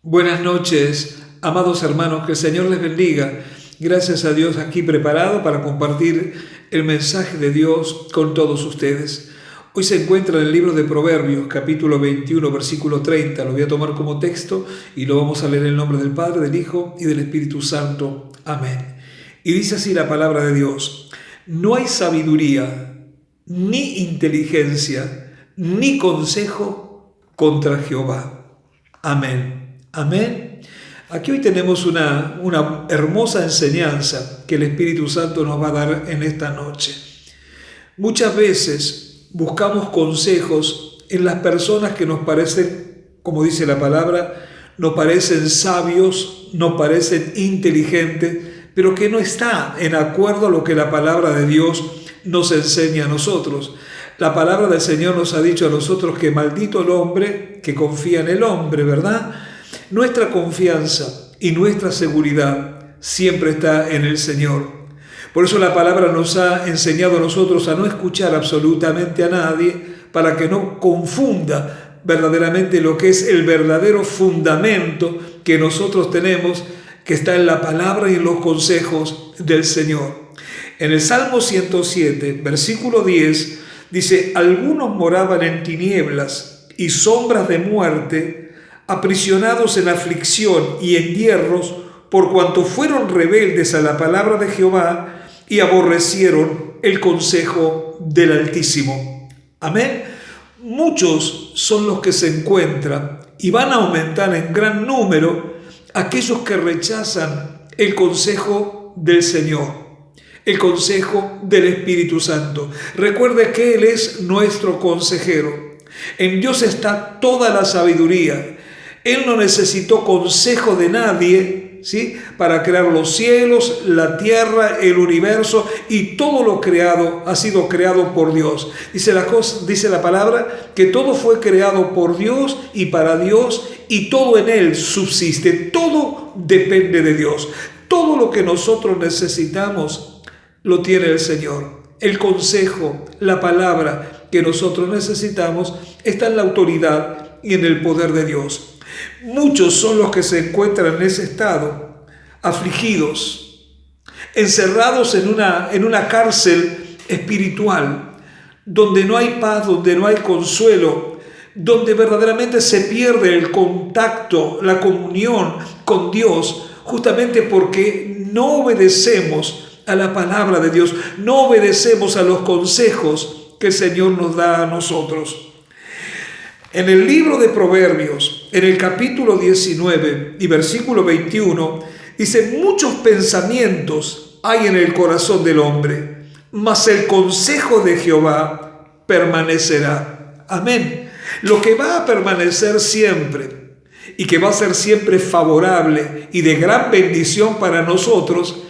Buenas noches, amados hermanos, que el Señor les bendiga. Gracias a Dios aquí preparado para compartir el mensaje de Dios con todos ustedes. Hoy se encuentra en el libro de Proverbios, capítulo 21, versículo 30. Lo voy a tomar como texto y lo vamos a leer en el nombre del Padre, del Hijo y del Espíritu Santo. Amén. Y dice así la palabra de Dios: no hay sabiduría, ni inteligencia, ni consejo contra Jehová. Amén. Amén. Aquí hoy tenemos una hermosa enseñanza que el Espíritu Santo nos va a dar en esta noche. Muchas veces buscamos consejos en las personas que nos parecen, como dice la palabra, nos parecen sabios, nos parecen inteligentes, pero que no está en acuerdo a lo que la palabra de Dios nos enseña a nosotros. La palabra del Señor nos ha dicho a nosotros que maldito el hombre que confía en el hombre, ¿verdad? Nuestra confianza y nuestra seguridad siempre está en el Señor. Por eso la palabra nos ha enseñado a nosotros a no escuchar absolutamente a nadie para que no confunda verdaderamente lo que es el verdadero fundamento que nosotros tenemos, que está en la palabra y en los consejos del Señor. En el Salmo 107, versículo 10, dice: algunos moraban en tinieblas y sombras de muerte, aprisionados en aflicción y en hierros, por cuanto fueron rebeldes a la palabra de Jehová y aborrecieron el consejo del Altísimo. Amén. Muchos son los que se encuentran y van a aumentar en gran número aquellos que rechazan el consejo del Señor, el consejo del Espíritu Santo. Recuerde que Él es nuestro consejero. En Dios está toda la sabiduría. Él no necesitó consejo de nadie, ¿sí?, para crear los cielos, la tierra, el universo, y todo lo creado ha sido creado por Dios. Dice la palabra que todo fue creado por Dios y para Dios, y todo en Él subsiste. Todo depende de Dios. Todo lo que nosotros necesitamos lo tiene el Señor. El consejo, la palabra que nosotros necesitamos está en la autoridad y en el poder de Dios. Muchos son los que se encuentran en ese estado, afligidos, encerrados en una cárcel espiritual, donde no hay paz, donde no hay consuelo, donde verdaderamente se pierde el contacto, la comunión con Dios, justamente porque no obedecemos a la palabra de Dios, no obedecemos a los consejos que el Señor nos da a nosotros. En el libro de Proverbios, en el capítulo 19 y versículo 21, dice: muchos pensamientos hay en el corazón del hombre, mas el consejo de Jehová permanecerá. Amén. Lo que va a permanecer siempre y que va a ser siempre favorable y de gran bendición para nosotros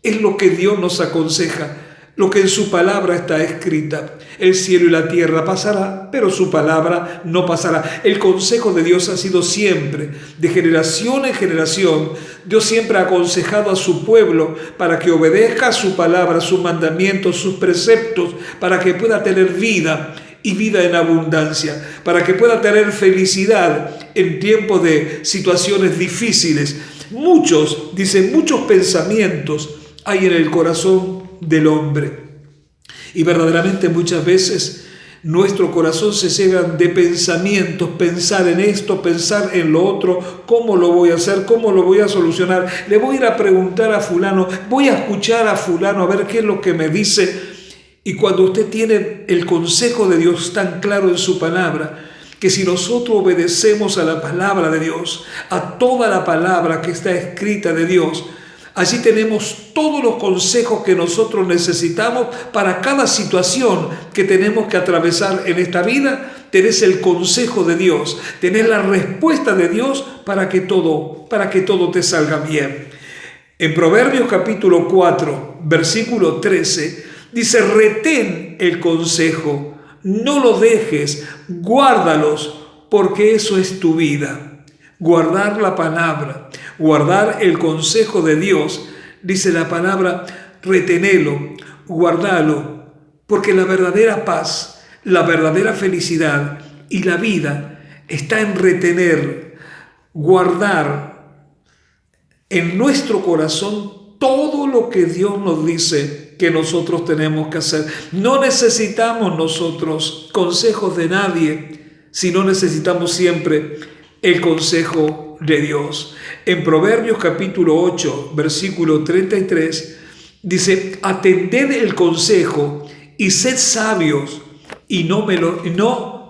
es lo que Dios nos aconseja, lo que en su palabra está escrita. El cielo y la tierra pasará, pero su palabra no pasará. El consejo de Dios ha sido siempre, de generación en generación. Dios siempre ha aconsejado a su pueblo para que obedezca a su palabra, sus mandamientos, sus preceptos, para que pueda tener vida y vida en abundancia, para que pueda tener felicidad en tiempos de situaciones difíciles. Muchos pensamientos hay en el corazón del hombre. Y verdaderamente muchas veces nuestro corazón se llega de pensamientos, pensar en esto, pensar en lo otro, cómo lo voy a hacer, cómo lo voy a solucionar, le voy a ir a preguntar a fulano, voy a escuchar a fulano a ver qué es lo que me dice. Y cuando usted tiene el consejo de Dios tan claro en su palabra, que si nosotros obedecemos a la palabra de Dios, a toda la palabra que está escrita de Dios, allí tenemos todos los consejos que nosotros necesitamos para cada situación que tenemos que atravesar en esta vida. Tenés el consejo de Dios, tenés la respuesta de Dios para que todo te salga bien. En Proverbios capítulo 4, versículo 13, dice: retén el consejo, no lo dejes, guárdalos, porque eso es tu vida. Guardar la palabra, guardar el consejo de Dios, dice la palabra: retenelo, guardalo, porque la verdadera paz, la verdadera felicidad y la vida está en retener, guardar en nuestro corazón todo lo que Dios nos dice que nosotros tenemos que hacer. No necesitamos nosotros consejos de nadie, sino necesitamos siempre el consejo de Dios. En Proverbios capítulo 8, versículo 33, dice: atended el consejo y sed sabios, y no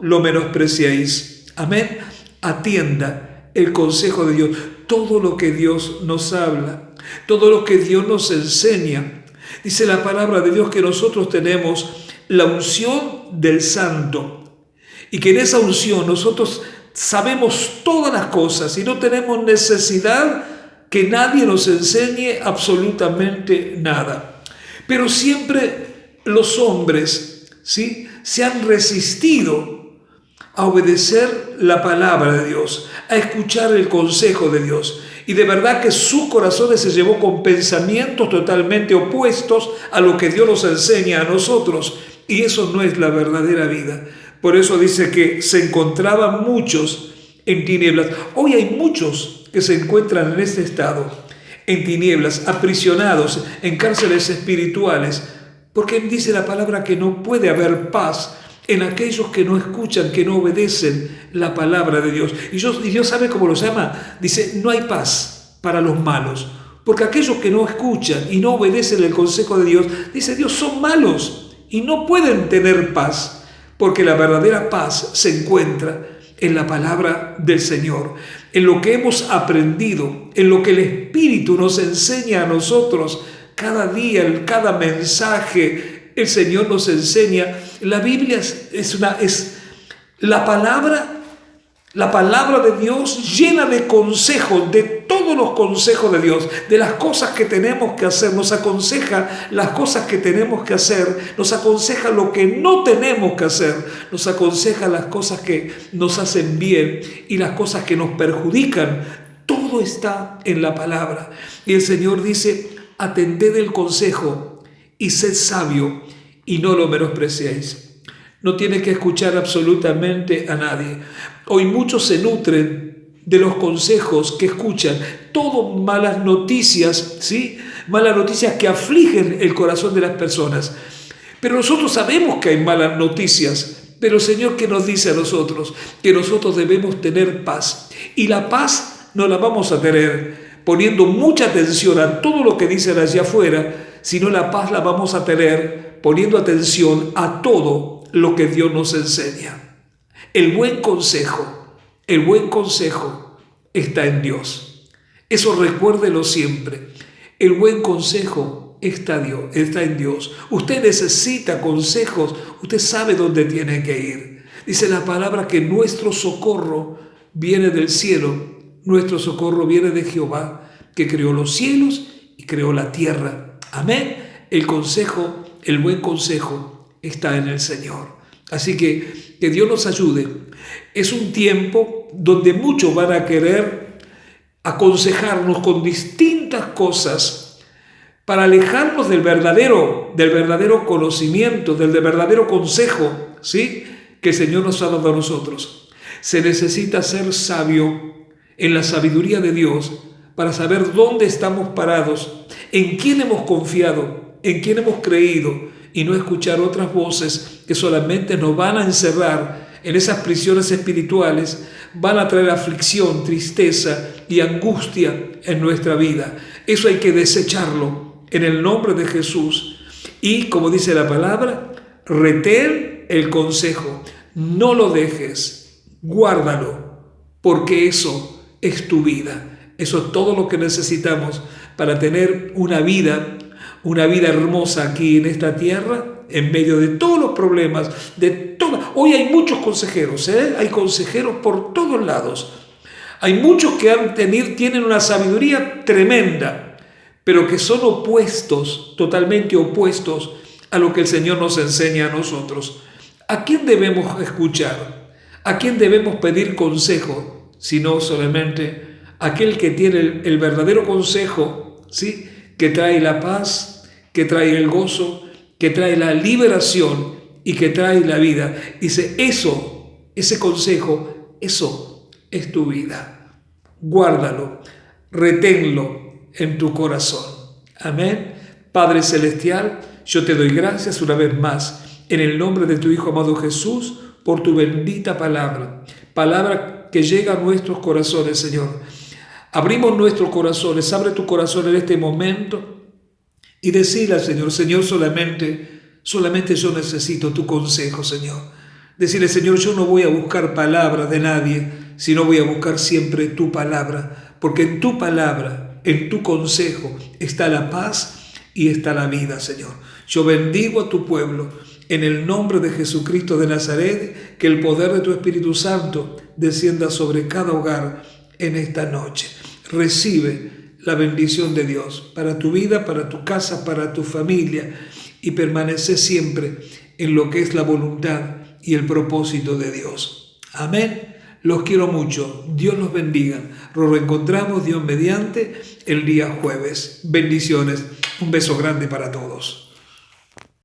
lo menospreciéis. Amén. Atienda el consejo de Dios. Todo lo que Dios nos habla, todo lo que Dios nos enseña. Dice la palabra de Dios que nosotros tenemos la unción del Santo y que en esa unción nosotros sabemos todas las cosas y no tenemos necesidad que nadie nos enseñe absolutamente nada. Pero siempre los hombres, ¿sí?, se han resistido a obedecer la palabra de Dios, a escuchar el consejo de Dios. Y de verdad que sus corazones se llevó con pensamientos totalmente opuestos a lo que Dios nos enseña a nosotros. Y eso no es la verdadera vida. Por eso dice que se encontraban muchos en tinieblas. Hoy hay muchos que se encuentran en este estado, en tinieblas, aprisionados en cárceles espirituales, porque dice la palabra que no puede haber paz en aquellos que no escuchan, que no obedecen la palabra de Dios. Y Dios sabe cómo lo llama. Dice: no hay paz para los malos, porque aquellos que no escuchan y no obedecen el consejo de Dios, dice Dios, son malos y no pueden tener paz, porque la verdadera paz se encuentra en la palabra del Señor, en lo que hemos aprendido, en lo que el Espíritu nos enseña a nosotros cada día, en cada mensaje. El Señor nos enseña. La Biblia es la palabra de Dios llena de consejos, de todos los consejos de Dios, de las cosas que tenemos que hacer. Nos aconseja las cosas que tenemos que hacer, nos aconseja lo que no tenemos que hacer, nos aconseja las cosas que nos hacen bien y las cosas que nos perjudican. Todo está en la palabra. Y el Señor dice: atended el consejo y sed sabio, y no lo menospreciéis. No tiene que escuchar absolutamente a nadie. Hoy muchos se nutren de los consejos que escuchan, todo malas noticias, ¿sí? Malas noticias que afligen el corazón de las personas. Pero nosotros sabemos que hay malas noticias, pero el Señor, ¿qué nos dice a nosotros? Que nosotros debemos tener paz. Y la paz no la vamos a tener poniendo mucha atención a todo lo que dicen allá afuera, sino la paz la vamos a tener poniendo atención a todo lo que Dios nos enseña. El buen consejo está en Dios. Eso recuérdelo siempre. El buen consejo está en Dios. Usted necesita consejos, usted sabe dónde tiene que ir. Dice la palabra que nuestro socorro viene del cielo, nuestro socorro viene de Jehová, que creó los cielos y creó la tierra. Amén. El buen consejo está en el Señor. Así que Dios nos ayude. Es un tiempo donde muchos van a querer aconsejarnos con distintas cosas para alejarnos del verdadero conocimiento, del verdadero consejo, ¿sí?, que el Señor nos ha dado a nosotros. Se necesita ser sabio en la sabiduría de Dios para saber dónde estamos parados, en quién hemos confiado, en quién hemos creído, y no escuchar otras voces que solamente nos van a encerrar en esas prisiones espirituales, van a traer aflicción, tristeza y angustia en nuestra vida. Eso hay que desecharlo en el nombre de Jesús. Y como dice la palabra, retén el consejo, no lo dejes, guárdalo, porque eso es tu vida. Eso es todo lo que necesitamos para tener una vida hermosa aquí en esta tierra, en medio de todos los problemas, Hoy hay muchos consejeros, hay consejeros por todos lados. Hay muchos que tienen una sabiduría tremenda, pero que son totalmente opuestos a lo que el Señor nos enseña a nosotros. ¿A quién debemos escuchar? ¿A quién debemos pedir consejo? Sino solamente aquel que tiene el verdadero consejo, ¿sí?, que trae la paz, que trae el gozo, que trae la liberación y que trae la vida. Dice, ese consejo, eso es tu vida. guárdalo, reténlo en tu corazón. Amén. Padre Celestial, yo te doy gracias una vez más en el nombre de tu Hijo amado Jesús por tu bendita palabra, palabra que llega a nuestros corazones, Señor. Abrimos nuestros corazones, abre tu corazón en este momento y decile al Señor, Señor, solamente yo necesito tu consejo, Señor. Decirle, Señor, yo no voy a buscar palabras de nadie, sino voy a buscar siempre tu palabra, porque en tu palabra, en tu consejo, está la paz y está la vida, Señor. Yo bendigo a tu pueblo en el nombre de Jesucristo de Nazaret, que el poder de tu Espíritu Santo descienda sobre cada hogar en esta noche. Recibe la bendición de Dios para tu vida, para tu casa, para tu familia, y permanece siempre en lo que es la voluntad y el propósito de Dios. Amén. Los quiero mucho. Dios los bendiga. Nos reencontramos, Dios mediante, el día jueves. Bendiciones. Un beso grande para todos.